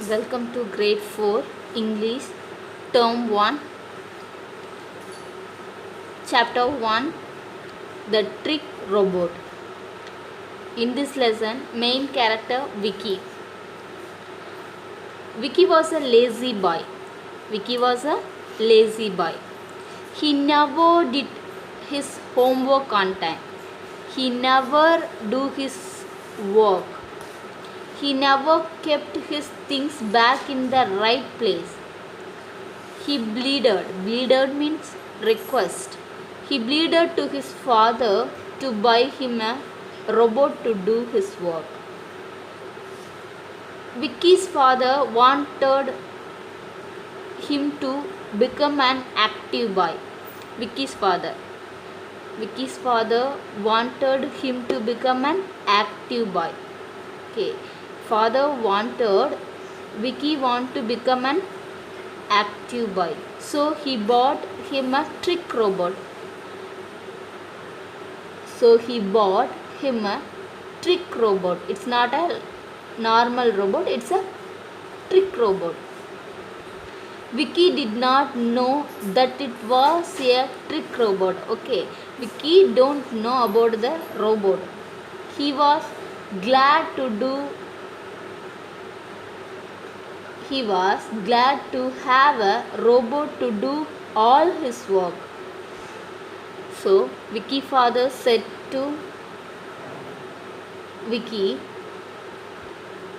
Welcome to grade 4 English term 1 chapter 1 the trick robot. In this lesson main character Vicky. Vicky was a lazy boy. Vicky was a lazy boy. He never did his homework on time. He never do his work. He never kept his things back in the right place. He bleeded. Bleeded means request. He bleeded to his father to buy him a robot to do his work. Vicky's father wanted him to become an active boy. Vicky's father. Vicky's father wanted him to become an active boy. Okay. Father wanted Vicky to become an active boy. So he bought him a trick robot. It's not a normal robot, it's a trick robot. Vicky did not know that it was a trick robot. Okay, Vicky don't know about the robot. He was glad to have a robot to do all his work. So Vicky's father said to Vicky,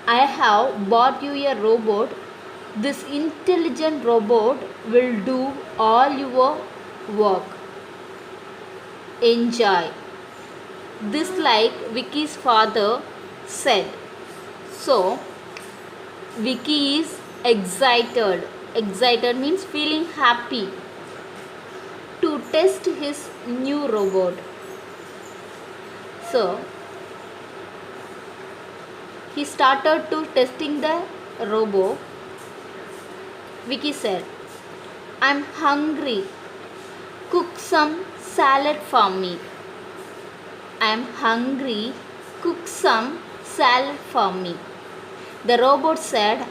I have bought you a robot. This intelligent robot will do all your work. Enjoy. This like Vicky's father said. So Vicky is excited. Excited means feeling happy to test his new robot. So he started to testing the robot. Vicky said, I'm hungry. Cook some salad for me. I'm hungry. Cook some salad for me. The robot said,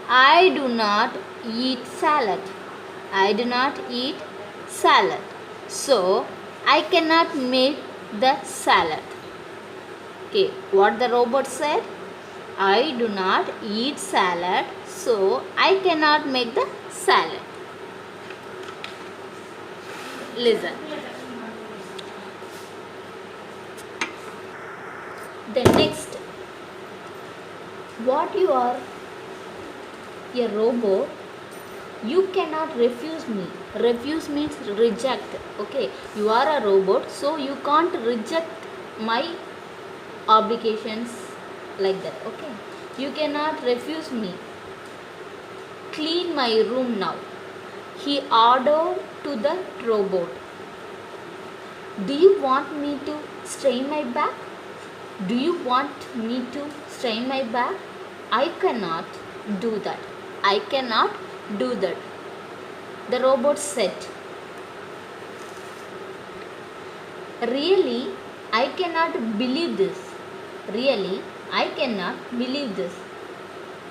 I do not eat salad. I do not eat salad. So I cannot make the salad. Okay, what the robot said? I do not eat salad, so I cannot make the salad. Listen. The next, what you are a robot, you cannot refuse me. Refuse means reject. Okay, you are a robot, so you can't reject my obligations like that. Okay, you cannot refuse me. Clean my room now, he ordered to the robot. Do you want me to strain my back? Do you want me to strain my back? I cannot do that. I cannot do that. The robot said, really, I cannot believe this. Really, I cannot believe this.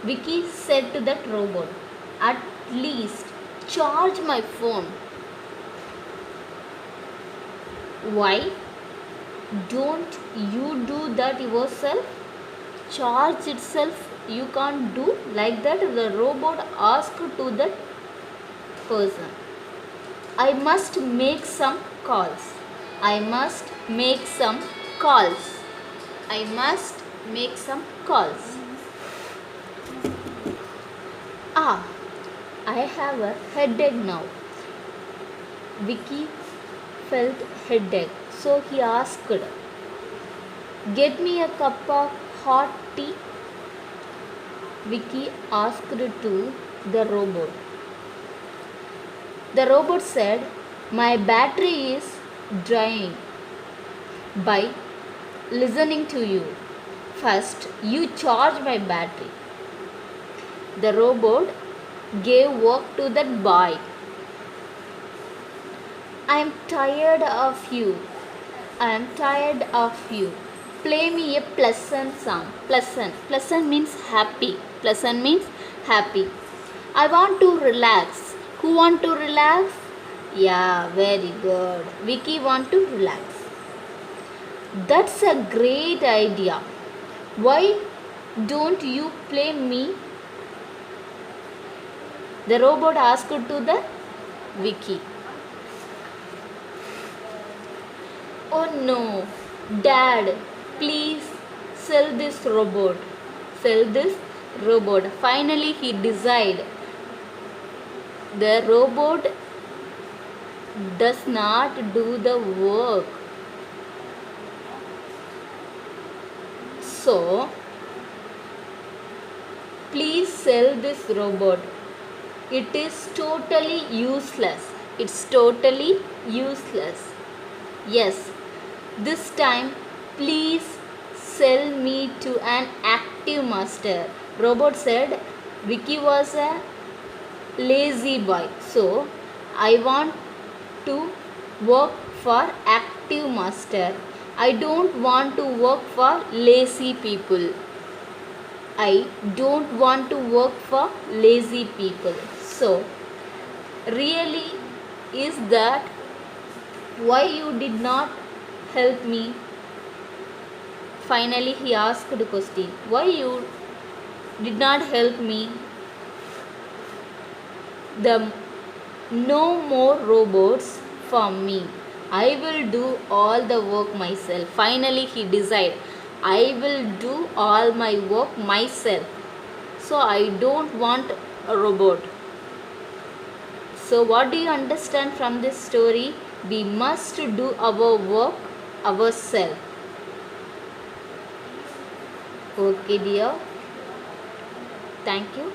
Vicky said to that robot, at least charge my phone. Why don't you do that yourself? Charge itself you can't do like that. The robot asked to that person, I must make some calls. I must make some calls. I must make some calls. I have a headache now. Vicky felt headache, so he asked, get me a cup of hot tea. Vicky asked to the robot. The robot said, my battery is dying. By listening to you, first you charge my battery. The robot gave work to that boy. I am tired of you. I am tired of you. Play me a pleasant song. Pleasant means happy. Pleasant means happy. I want to relax. Who want to relax? Yeah, very good. Vicky want to relax. That's a great idea. Why don't you play me? The robot asked to the Vicky. Oh no, Dad, please sell this robot. Sell this robot. Finally, he decided the robot does not do the work. So, please sell this robot. It is totally useless. It's totally useless. Yes, this time please sell me to an active master. Robot said Vicky was a lazy boy. So I want to work for active master. I don't want to work for lazy people. I don't want to work for lazy people. So, really, is that why you did not help me? Finally, he asked the question. Why you did not help me? The no more robots for me. I will do all the work myself. Finally, he decided, I will do all my work myself. So I don't want a robot. So what do you understand from this story? We must do our work ourselves. Okay dear. Thank you.